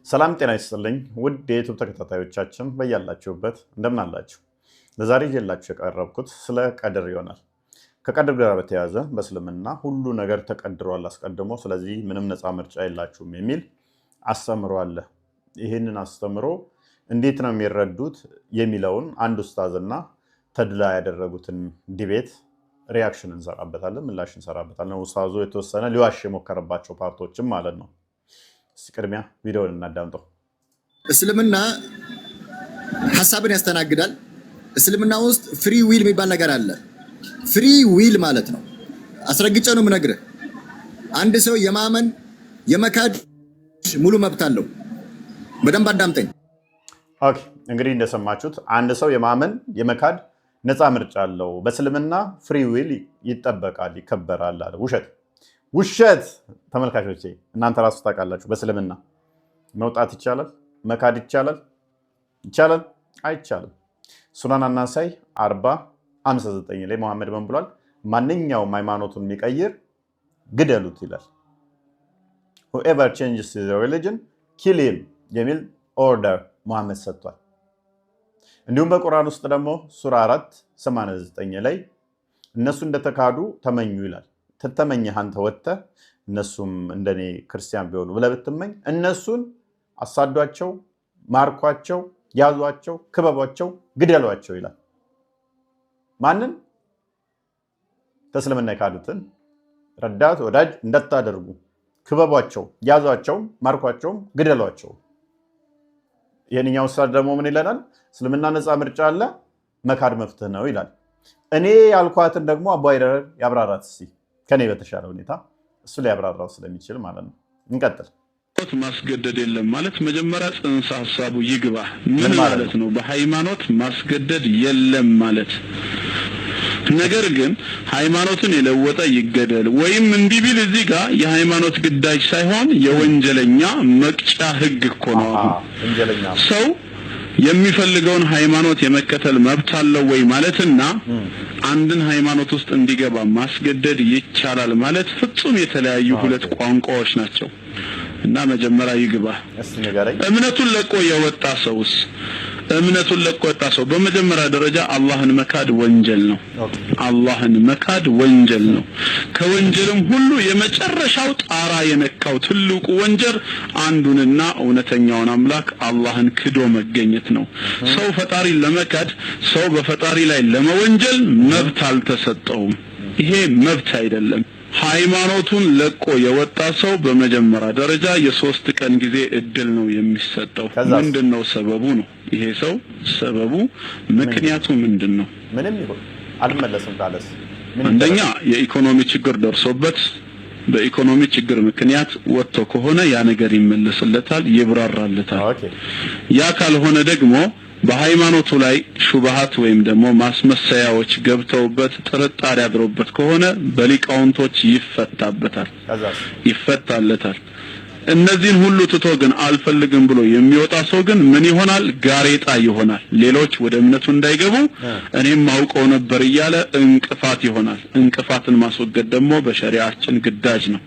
ሰላም ጤና ይስጥልኝ ውድ የዩቲዩብ ተከታታዮቻችን በያላችሁበት እንደምን አላችሁ? ለዛሬ ይዤላችሁ የቀረብኩት ስለ ቀድር ይሆናል። ከቀድር ጋር በተያያዘ በእስልምና ሁሉ ነገር ተቀድሯል አስቀድሞ፣ ስለዚህ ምንም ነፃ ምርጫ የላችሁም የሚል አስተምሮ አለ። ይህንን አስተምሮ እንዴት ነው የሚረዱት የሚለውን አንድ ኡስታዝና ተድላ ያደረጉትን ዲቤት ሪያክሽን እንሰራበታለን፣ ምላሽ እንሰራበታለን። ኡስታዙ የተወሰነ ሊዋሽ የሞከረባቸው ፓርቶችም ማለት ነው። ቅድሚያ ቪዲዮውን እናዳምጠው። እስልምና ሐሳብን ያስተናግዳል። እስልምና ውስጥ ፍሪ ዊል የሚባል ነገር አለ። ፍሪ ዊል ማለት ነው፣ አስረግጬ ነው የምነግርህ፣ አንድ ሰው የማመን የመካድ ሙሉ መብት አለው። በደንብ አዳምጠኝ። ኦኬ፣ እንግዲህ እንደሰማችሁት አንድ ሰው የማመን የመካድ ነፃ ምርጫ አለው። በእስልምና ፍሪ ዊል ይጠበቃል፣ ይከበራል አለ። ውሸት ተመልካቾቼ፣ እናንተ ራሱ ታውቃላችሁ። በእስልምና መውጣት ይቻላል? መካድ ይቻላል? አይቻልም። ሱናን አናሳይ 40:59 ላይ መሐመድ ምን ብሏል? ማንኛውም ሃይማኖቱን የሚቀይር ግደሉት ይላል። whoever changes his religion kill him የሚል ኦርደር መሐመድ ሰጥቷል። እንዲሁም በቁርአን ውስጥ ደግሞ ሱራ 4:89 ላይ እነሱ እንደተካዱ ተመኙ ይላል። ትተመኝህ አንተ ወጥተህ እነሱም እንደኔ ክርስቲያን ቢሆኑ ብለህ ብትመኝ እነሱን አሳዷቸው፣ ማርኳቸው፣ ያዟቸው፣ ክበቧቸው፣ ግደሏቸው ይላል። ማንን? ተስልምና የካዱትን ረዳት ወዳጅ እንዳታደርጉ፣ ክበቧቸው፣ ያዟቸው፣ ማርኳቸውም፣ ግደሏቸው። ይህንኛው ኡስታዝ ደግሞ ምን ይለናል? እስልምና ነፃ ምርጫ አለ፣ መካድ መፍትህ ነው ይላል። እኔ ያልኳትን ደግሞ አቡ ሃይደር ያብራራት እስኪ ከኔ በተሻለ ሁኔታ እሱ ላይ ያብራራው ስለሚችል ማለት ነው። እንቀጥል። ማስገደድ የለም ማለት መጀመሪያ ጽንሰ ሐሳቡ ይግባ። ምን ማለት ነው? በሃይማኖት ማስገደድ የለም ማለት። ነገር ግን ሃይማኖትን የለወጠ ይገደል ወይም እንዲህ ቢል እዚህ ጋር የሃይማኖት ግዳጅ ሳይሆን የወንጀለኛ መቅጫ ህግ እኮ ነው። ሰው የሚፈልገውን ሃይማኖት የመከተል መብት አለው ወይ ማለትና አንድን ሃይማኖት ውስጥ እንዲገባ ማስገደድ ይቻላል ማለት ፍጹም የተለያዩ ሁለት ቋንቋዎች ናቸው። እና መጀመሪያ ይግባ። እምነቱን ለቆ የወጣ ሰው በመጀመሪያ ደረጃ አላህን መካድ ወንጀል ነው። ከወንጀልም ሁሉ የመጨረሻው ጣራ የነካው ትልቁ ወንጀል አንዱንና እውነተኛውን አምላክ አላህን ክዶ መገኘት ነው። ሰው ፈጣሪን ለመካድ፣ ሰው በፈጣሪ ላይ ለመወንጀል መብት አልተሰጠውም። ይሄ መብት አይደለም። ሃይማኖቱን ለቆ የወጣ ሰው በመጀመሪያ ደረጃ የ3 ቀን ጊዜ እድል ነው የሚሰጠው። ምንድነው ሰበቡ ነው? ይሄ ሰው ሰበቡ ምክንያቱ ምንድነው? ምንም ይሁን አልመለስም ካለስ አንደኛ የኢኮኖሚ ችግር ደርሶበት በኢኮኖሚ ችግር ምክንያት ወጥቶ ከሆነ ያ ነገር ይመለስለታል፣ ይብራራለታል። ያ ካልሆነ ደግሞ በሃይማኖቱ ላይ ሹብሃት ወይም ደግሞ ማስመሰያዎች ገብተውበት ጥርጣሬ አድሮበት ከሆነ በሊቃውንቶች ይፈታለታል። እነዚህን ሁሉ ትቶ ግን አልፈልግም ብሎ የሚወጣ ሰው ግን ምን ይሆናል? ጋሬጣ ይሆናል። ሌሎች ወደ እምነቱ እንዳይገቡ እኔም አውቀው ነበር እያለ እንቅፋት ይሆናል። እንቅፋትን ማስወገድ ደግሞ በሸሪዓችን ግዳጅ ነው።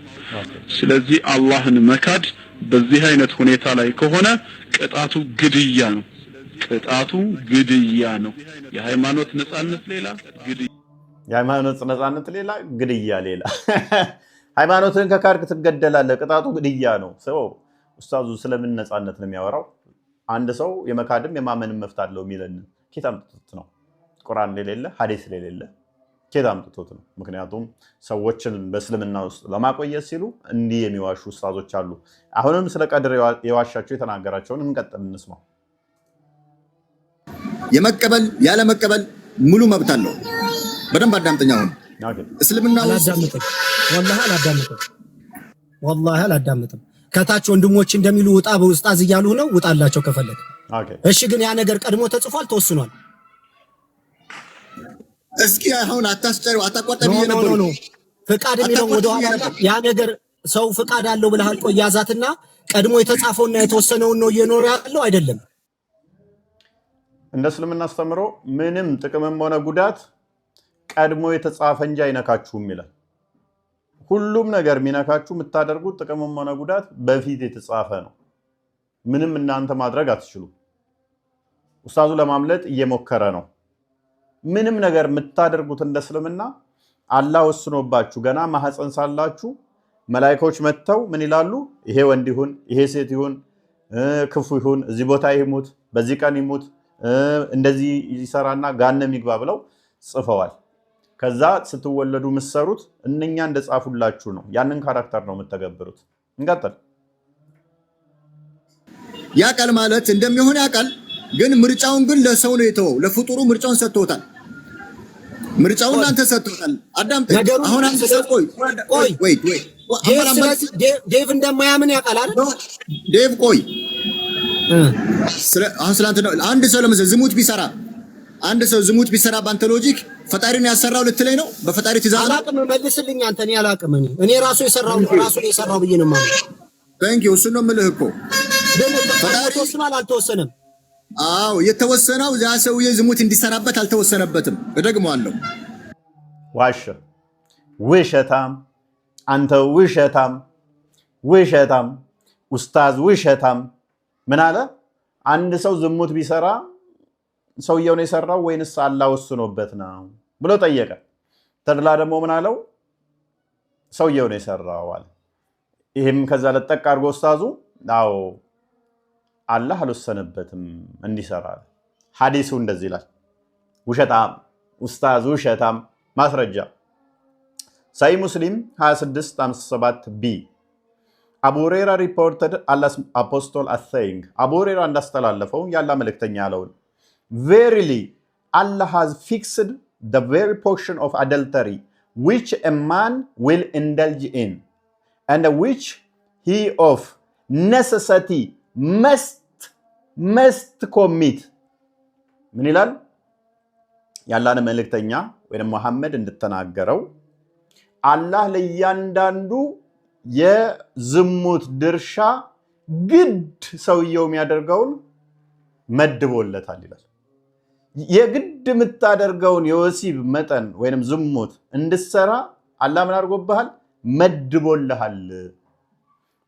ስለዚህ አላህን መካድ በዚህ አይነት ሁኔታ ላይ ከሆነ ቅጣቱ ግድያ ነው። የሃይማኖት ነፃነት ሌላ፣ ግድያ ሌላ። ሃይማኖትን ከካድክ ትገደላለህ፣ ቅጣቱ ግድያ ነው። ሰው ኡስታዙ ስለምን ነፃነት ነው የሚያወራው? አንድ ሰው የመካድም የማመንም መብት አለው የሚለን ኬት አምጥቶት ነው? ቁርአን የሌለ ሐዲስ የሌለ ኬት አምጥቶት ነው? ምክንያቱም ሰዎችን በእስልምና ውስጥ ለማቆየት ሲሉ እንዲህ የሚዋሹ ኡስታዞች አሉ። አሁንም ስለ ቀድር የዋሻቸው የተናገራቸውን እንቀጥል፣ እንስማው። የመቀበል ያለ መቀበል ሙሉ መብት አለው። በደንብ አዳምጠኝ። አሁን እስልምና ወላሂ አላዳምጥም። ከታች ወንድሞች እንደሚሉ ውጣ በኡስታዝ እያሉ ነው። ውጣላቸው ከፈለክ። እሺ፣ ግን ያ ነገር ቀድሞ ተጽፏል፣ ተወስኗል። እስኪ አሁን አታቋርጠኝ ነበር። ፍቃድ የሚለው ወደኋላ ያ ነገር ሰው ፍቃድ አለው ብለሃል። ቆይ ያዛትና ቀድሞ የተጻፈውና የተወሰነውን ነው እየኖረ ያለው አይደለም። እንደ እስልምና አስተምሮ ምንም ጥቅምም ሆነ ጉዳት ቀድሞ የተጻፈ እንጂ አይነካችሁም ይላል። ሁሉም ነገር የሚነካችሁ የምታደርጉት ጥቅምም ሆነ ጉዳት በፊት የተጻፈ ነው። ምንም እናንተ ማድረግ አትችሉ። ኡስታዙ ለማምለጥ እየሞከረ ነው። ምንም ነገር የምታደርጉት እንደ እስልምና አላህ ወስኖባችሁ ገና ማህፀን ሳላችሁ መላእክቶች መጥተው ምን ይላሉ? ይሄ ወንድ ይሁን ይሄ ሴት ይሁን ክፉ ይሁን እዚህ ቦታ ይሙት በዚህ ቀን ይሙት እንደዚህ ይሰራና ጋነም ይግባ ብለው ጽፈዋል። ከዛ ስትወለዱ ምሰሩት እነኛ እንደጻፉላችሁ ነው። ያንን ካራክተር ነው የምትተገብሩት። እንቀጥል። ያቃል ማለት እንደሚሆን ያቃል፣ ግን ምርጫውን ግን ለሰው ነው የተወው። ለፍጡሩ ምርጫውን ሰጥቶታል። ምርጫውን ላንተ ሰጥቶታል። አዳምጥ። አሁን አንተ ቆይ ዴቭ እንደማያምን ያቃል አይደል? ዴቭ ቆይ አሁን ስላንተ ነው። አንድ ሰው ለምሳሌ ዝሙት ቢሰራ ባንተ ሎጂክ ፈጣሪን ያሰራው ልትለኝ ነው? በፈጣሪ ትእዛዝ አላቅም። መልስልኝ አንተ። እኔ አላቅም። እኔ ራሱ የሰራው ብዬ ነው ማለት። ታንክ ዩ። እሱን ነው የምልህ እኮ ፈጣሪ ተወስኗል አልተወሰነም? አዎ የተወሰነው ያ ሰውዬ ዝሙት እንዲሰራበት አልተወሰነበትም። እደግመዋለሁ። ዋሽ ውሸታም፣ አንተ ውሸታም፣ ኡስታዝ ውሸታም። ምን አለ? አንድ ሰው ዝሙት ቢሰራ ሰውየው ነው የሰራው ወይንስ አላህ ወስኖበት ነው ብሎ ጠየቀ። ተድላ ደግሞ ምን አለው? ሰውየው ነው የሰራው አለ። ይሄም ከዛ ለጠቅ አድርጎ ኡስታዙ አዎ አላህ አልወሰነበትም እንዲሰራ። ሐዲሱ እንደዚህ ይላል። ውሸታም ኡስታዝ ውሸታም። ማስረጃ ሳይ ሙስሊም 2657b አቡ ሁረይራ ሪፖርትድ Allah's apostle as saying አቡ ሁረይራ እንዳስተላለፈው ያላ መልእክተኛ ያለውን verily Allah has fixed the very portion of adultery which a man will indulge in and which he of necessity must commit። ምን ይላል? ያላን መልእክተኛ ወይም መሐመድ እንድተናገረው አላህ ለእያንዳንዱ የዝሙት ድርሻ ግድ ሰውየው የሚያደርገውን መድቦለታል ይላል። የግድ የምታደርገውን የወሲብ መጠን ወይም ዝሙት እንድሰራ አላህ ምን አድርጎብሃል? መድቦልሃል።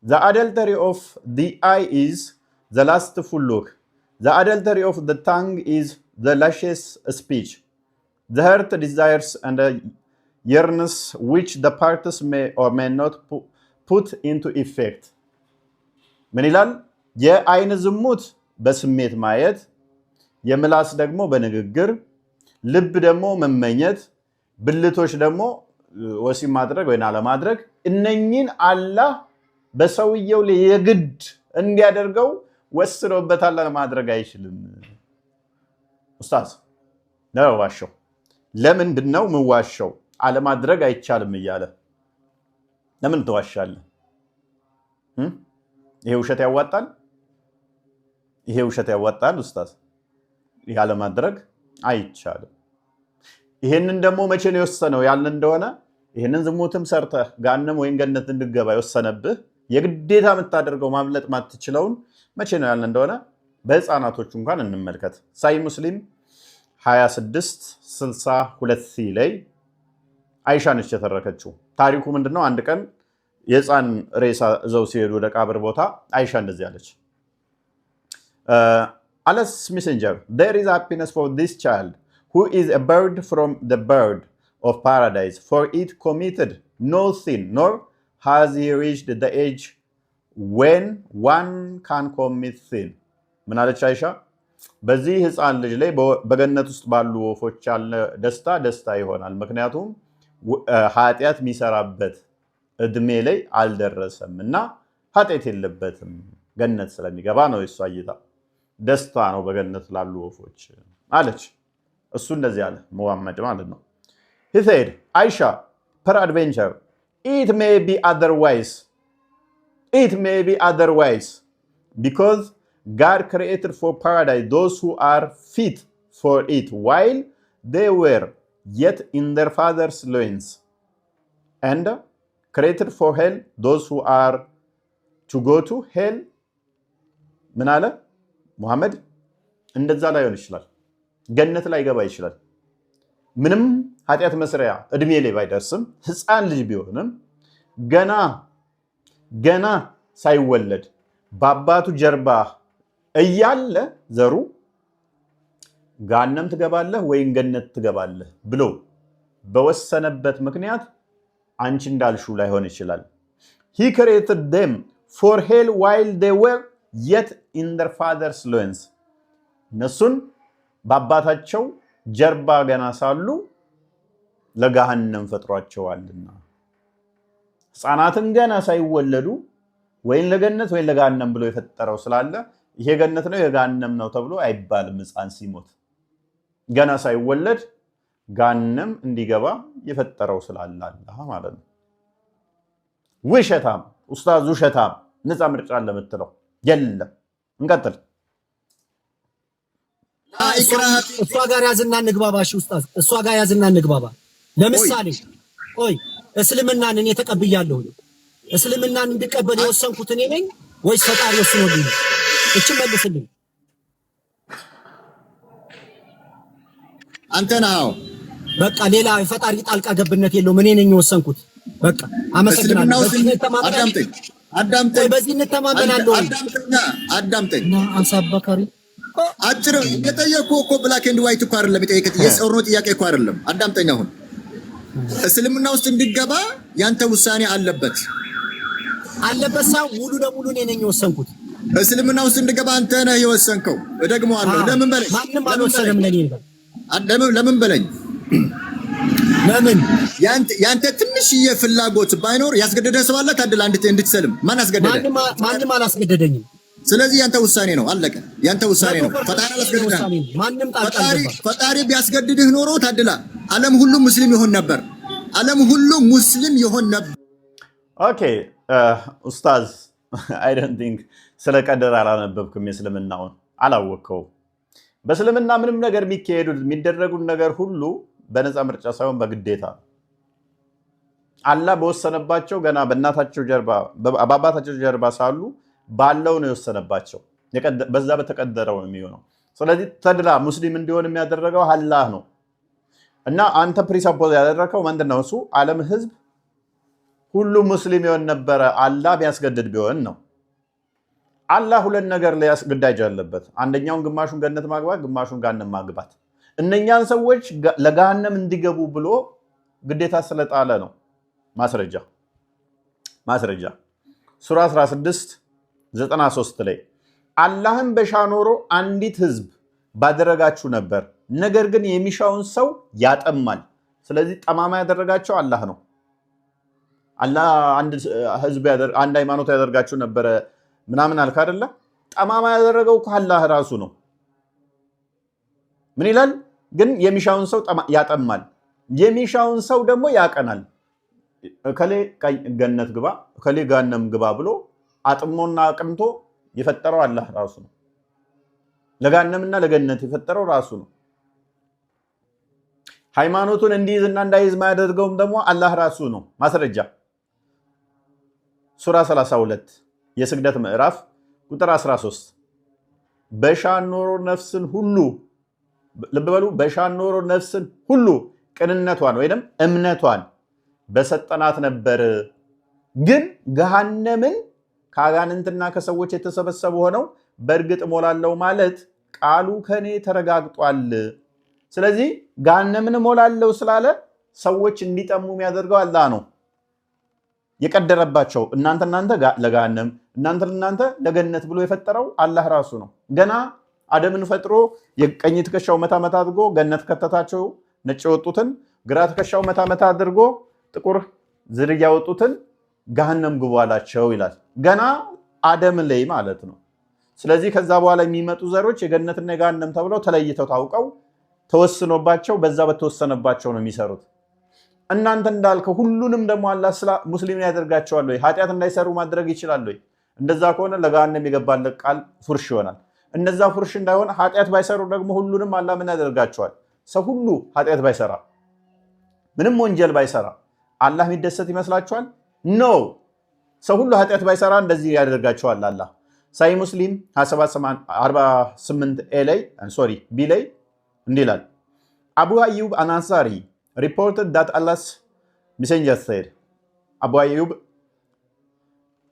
The adultery of the eye is the lustful look. The adultery of the tongue is the lascivious speech. The heart desires and yearns which the parties may or may not put into effect. ምን ይላል? የአይን ዝሙት በስሜት ማየት፣ የምላስ ደግሞ በንግግር፣ ልብ ደግሞ መመኘት፣ ብልቶች ደግሞ ወሲብ ማድረግ ወይ አለማድረግ፣ እነኚህን አላህ በሰውየው ላይ የግድ እንዲያደርገው ወስኖበታል። ለማድረግ አይችልም። ኡስታዝ ነው ዋሸው። ለምንድን ነው የምዋሸው? አለማድረግ አይቻልም እያለ ለምን ትዋሻለህ? ይሄ ውሸት ያዋጣል? ይሄ ውሸት ያዋጣል ኡስታዝ? ያለማድረግ አይቻልም። ይሄንን ደግሞ መቼ ነው የወሰነው ያልን እንደሆነ ይሄንን ዝሙትም ሰርተህ ጋነም ወይን ገነት እንድገባ የወሰነብህ የግዴታ የምታደርገው ማምለጥ ማትችለውን መቼ ነው ያልን እንደሆነ በህፃናቶቹ እንኳን እንመልከት። ሳይ ሙስሊም 2662 ላይ አይሻ ነች የተረከችው። ታሪኩ ምንድነው? አንድ ቀን የህፃን ሬሳ እዘው ሲሄዱ ወደ ቃብር ቦታ አይሻ እንደዚህ አለች። Allah's messenger, there is happiness for this child who is a bird from the bird of paradise, for it committed no sin, nor has he reached the age when one can commit sin. ምን አለች አይሻ? በዚህ ህፃን ልጅ ላይ በገነት ውስጥ ባሉ ወፎች ያለ ደስታ ይሆናል። ምክንያቱም ኃጢአት የሚሰራበት እድሜ ላይ አልደረሰም እና ኃጢአት የለበትም ገነት ስለሚገባ ነው። የሷ እይታ ደስታ ነው በገነት ላሉ ወፎች አለች። እሱ እንደዚህ አለ ሙሐመድ ማለት ነው። He said, Aisha, peradventure, it may be otherwise, because God created for paradise those who are fit for it while they were yet in their father's loins, and created for hell those who are to go to hell. ምን አለ ሙሐመድ? እንደዛ ላይሆን ይችላል፣ ገነት ላይ ገባ ይችላል። ምንም ኃጢአት መስሪያ እድሜ ላይ ባይደርስም ህፃን ልጅ ቢሆንም ገና ሳይወለድ በአባቱ ጀርባ እያለ ዘሩ ገሃነም ትገባለህ ወይም ገነት ትገባለህ ብሎ በወሰነበት ምክንያት አንቺ እንዳልሽው ላይሆን ይችላል። he created them for hell while they were yet in their father's loins እነሱን በአባታቸው ጀርባ ገና ሳሉ ለገሃነም ፈጥሯቸዋልና ሕፃናትን ገና ሳይወለዱ ወይን ለገነት ወይን ለገሃነም ብሎ የፈጠረው ስላለ ይሄ ገነት ነው የገሃነም ነው ተብሎ አይባልም። ሕፃን ሲሞት ገና ሳይወለድ ገሃነም እንዲገባ የፈጠረው ስላለ አላህ ማለት ነው። ውሸታም ኡስታዝ ውሸታም ነፃ ምርጫ ለምትለው የለም። እንቀጥል። እሷ ጋር ያዝና እንግባባሽ ኡስታዝ፣ እሷ ጋር ያዝና እንግባባ። ለምሳሌ ቆይ እስልምናን እኔ ተቀብያለሁ። እስልምናን እንድቀበል የወሰንኩት እኔ ነኝ ወይስ ፈጣሪ ወስኖልኝ? እቺ መልስልኝ። አንተ ነህ። በቃ ሌላ ፈጣሪ ጣልቃ ገብነት የለውም። እኔ ነኝ የወሰንኩት። በቃ አመሰግናለሁ። አዳምጠኝ። በዚህ እንተማመናለሁ። አዳምጠኝ። አንሳበካሪ አጭር የጠየቅኩህ እኮ ብላክ ኤንድ ዋይት እኮ አይደለም የጠየቅኩት። የሰው ነው ጥያቄ እኮ አይደለም። አዳምጠኝ። አሁን እስልምና ውስጥ እንድገባ ያንተ ውሳኔ አለበት ሳው ሙሉ ለሙሉ እኔ ነኝ የወሰንኩት። እስልምና ውስጥ እንድገባ አንተ ነህ የወሰንከው። እደግመዋለሁ። ለምን በለኝ። ማንንም አልወሰንም ለኔ ነው። ለምን በለኝ። ለምን ያንተ ትንሽዬ ፍላጎት ባይኖር ያስገደደ ሰው አለ ታድላ እንድትሰልም? ማን አስገደደ? ማንም አላስገደደኝም። ስለዚህ ያንተ ውሳኔ ነው። አለቀ። ያንተ ውሳኔ ነው። ፈጣሪ አላስገደደህም። ማንም ፈጣሪ ቢያስገድድህ ኖሮ ታድላ ዓለም ሁሉ ሙስሊም ይሆን ነበር። ዓለም ሁሉ ሙስሊም ይሆን ነበር። ኦኬ ኡስታዝ አይ ዶንት ቲንክ ስለ ቀደር አላነበብክም። የእስልምናውን አላወቅከውም። በእስልምና ምንም ነገር የሚደረጉት ነገር ሁሉ በነፃ ምርጫ ሳይሆን በግዴታ አላህ በወሰነባቸው ገና በእናታቸው ጀርባ በአባታቸው ጀርባ ሳሉ ባለው ነው የወሰነባቸው። በዛ በተቀደረው ነው የሚሆነው። ስለዚህ ተድላ ሙስሊም እንዲሆን የሚያደረገው አላህ ነው እና አንተ ፕሪሰፖዝ ያደረከው ምንድነው? እሱ ዓለም ህዝብ ሁሉ ሙስሊም ይሆን ነበረ አላህ ቢያስገድድ ቢሆን ነው። አላህ ሁለት ነገር ላይ ግዳጅ አለበት። አንደኛውን ግማሹን ገነት ማግባት፣ ግማሹን ገሃነም ማግባት። እነኛን ሰዎች ለገሃነም እንዲገቡ ብሎ ግዴታ ስለጣለ ነው። ማስረጃ ሱራ 16:93 ላይ አላህም በሻ ኖሮ አንዲት ህዝብ ባደረጋችሁ ነበር፣ ነገር ግን የሚሻውን ሰው ያጠማል። ስለዚህ ጠማማ ያደረጋቸው አላህ ነው። አላህ አንድ ሃይማኖት ያደርጋችሁ ነበረ ምናምን አልክ አይደለ? ጠማማ ያደረገው አላህ ራሱ ነው። ምን ይላል? ግን የሚሻውን ሰው ያጠማል፣ የሚሻውን ሰው ደግሞ ያቀናል። እከሌ ገነት ግባ፣ እከሌ ገሃነም ግባ ብሎ አጥሞና አቅንቶ የፈጠረው አላህ ራሱ ነው። ለገሃነምና ለገነት የፈጠረው ራሱ ነው። ሃይማኖቱን እንዲይዝና እንዳይዝ ማያደርገውም ደግሞ አላህ ራሱ ነው። ማስረጃ ሱራ 32 የስግደት ምዕራፍ ቁጥር 13 በሻን ኖሮ ነፍስን ሁሉ ልብ በሉ፣ በሻን ኖሮ ነፍስን ሁሉ ቅንነቷን ወይንም እምነቷን በሰጠናት ነበር፣ ግን ገሃነምን ከአጋንንትና ከሰዎች የተሰበሰቡ ሆነው በእርግጥ ሞላለው ማለት ቃሉ ከኔ ተረጋግጧል። ስለዚህ ገሃነምን ሞላለው ስላለ ሰዎች እንዲጠሙ የሚያደርገው አላህ ነው የቀደረባቸው። እናንተ ለገሃነም እናንተ ለገነት ብሎ የፈጠረው አላህ ራሱ ነው። ገና አደምን ፈጥሮ የቀኝ ትከሻው መታ አድርጎ ገነት ከተታቸው ነጭ የወጡትን፣ ግራ ትከሻው መታ አድርጎ ጥቁር ዝርያ ያወጡትን ገሃነም ግቡ አላቸው ይላል። ገና አደም ላይ ማለት ነው። ስለዚህ ከዛ በኋላ የሚመጡ ዘሮች የገነትና የገሃነም ተብለው ተለይተው ታውቀው ተወስኖባቸው በዛ በተወሰነባቸው ነው የሚሰሩት። እናንተ እንዳልከው ሁሉንም ደግሞ አላህ ሙስሊም ያደርጋቸዋል ወይ? ኃጢአት እንዳይሰሩ ማድረግ ይችላል ወይ? እንደዛ ከሆነ ለገሃነም የገባለት ቃል ፉርሽ ይሆናል። እነዛ ፉርሽ እንዳይሆን ኃጢአት ባይሰሩ ደግሞ ሁሉንም አላህ ምን ያደርጋቸዋል? ሰው ሁሉ ኃጢአት ባይሰራ ምንም ወንጀል ባይሰራ አላህ የሚደሰት ይመስላችኋል? ኖ። ሰው ሁሉ ኃጢአት ባይሰራ እንደዚህ ያደርጋቸዋል አላህ። ሳይ ሙስሊም 48 ቢ ላይ እንዲህ ይላል፣ አቡ አዩብ አልአንሳሪ reported that Allah's messenger said አቡ አዩብ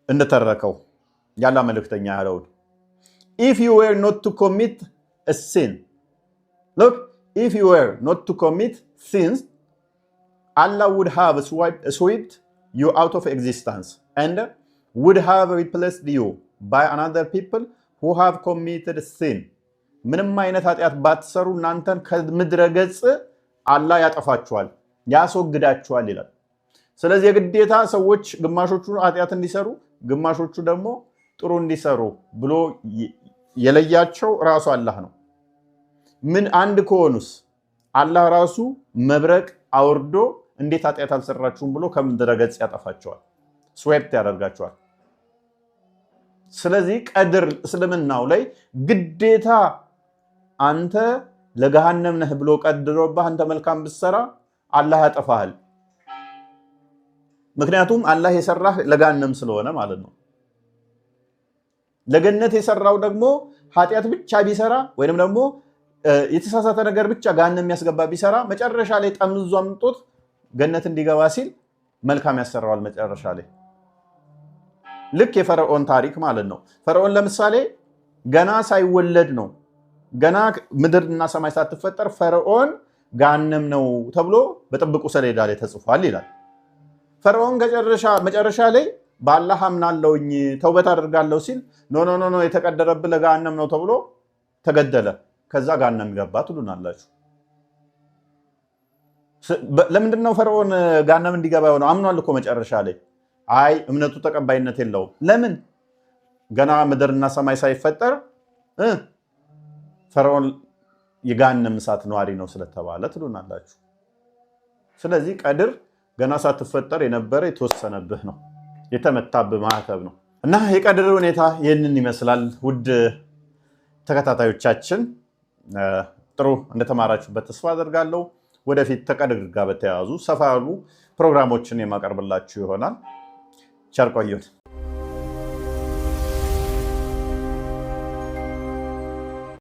እንደተረከው ያላ መልእክተኛ ያለውን if you were not to commit a sin, look, if you were not to commit sins, Allah would have swept you out of existence and would have replaced you by another people who have committed sin. ምንም አይነት ኃጢአት ባትሰሩ እናንተን ከምድረ ገጽ አላህ ያጠፋችኋል ያስወግዳችኋል ይላል። ስለዚህ የግዴታ ሰዎች ግማሾቹ ኃጢአት እንዲሰሩ ግማሾቹ ደግሞ ጥሩ እንዲሰሩ ብሎ የለያቸው ራሱ አላህ ነው። ምን አንድ ከሆኑስ አላህ ራሱ መብረቅ አውርዶ እንዴት ኃጢአት አልሰራችሁም ብሎ ከምድረ ገጽ ያጠፋቸዋል፣ ስዌፕት ያደርጋቸዋል። ስለዚህ ቀድር እስልምናው ላይ ግዴታ አንተ ለገሃነም ነህ ብሎ ቀድሮብህ አንተ መልካም ብትሰራ አላህ ያጠፋሃል። ምክንያቱም አላህ የሰራህ ለገሃነም ስለሆነ ማለት ነው። ለገነት የሰራው ደግሞ ኃጢአት ብቻ ቢሰራ ወይንም ደግሞ የተሳሳተ ነገር ብቻ ገሃነም የሚያስገባ ቢሰራ መጨረሻ ላይ ጠምዞ አምጥቶት ገነት እንዲገባ ሲል መልካም ያሰራዋል መጨረሻ ላይ። ልክ የፈርዖን ታሪክ ማለት ነው። ፈርዖን ለምሳሌ ገና ሳይወለድ ነው ገና ምድርና ሰማይ ሳትፈጠር ፈርዖን ገሃነም ነው ተብሎ በጥብቁ ሰሌዳ ላይ ተጽፏል ይላል። ፈርዖን መጨረሻ ላይ በአላህ አምናለሁኝ ተውበት አድርጋለሁ ሲል ኖ የተቀደረብህ ለገሃነም ነው ተብሎ ተገደለ። ከዛ ገሃነም ገባ ትሉናላችሁ። ለምንድነው ፈርዖን ገሃነም እንዲገባ የሆነው? አምኗል እኮ መጨረሻ ላይ። አይ እምነቱ ተቀባይነት የለውም። ለምን? ገና ምድርና ሰማይ ሳይፈጠር ፈርዖን የገሃነም እሳት ነዋሪ ነው ስለተባለ ትሉናላችሁ። ስለዚህ ቀድር ገና ሳትፈጠር የነበረ የተወሰነብህ ነው፣ የተመታብህ ማዕተብ ነው። እና የቀድር ሁኔታ ይህንን ይመስላል። ውድ ተከታታዮቻችን ጥሩ እንደተማራችሁበት ተስፋ አደርጋለሁ። ወደፊት ከቀድር ጋር በተያያዙ ሰፋ ያሉ ፕሮግራሞችን የማቀርብላችሁ ይሆናል። ቸር ቆዩን።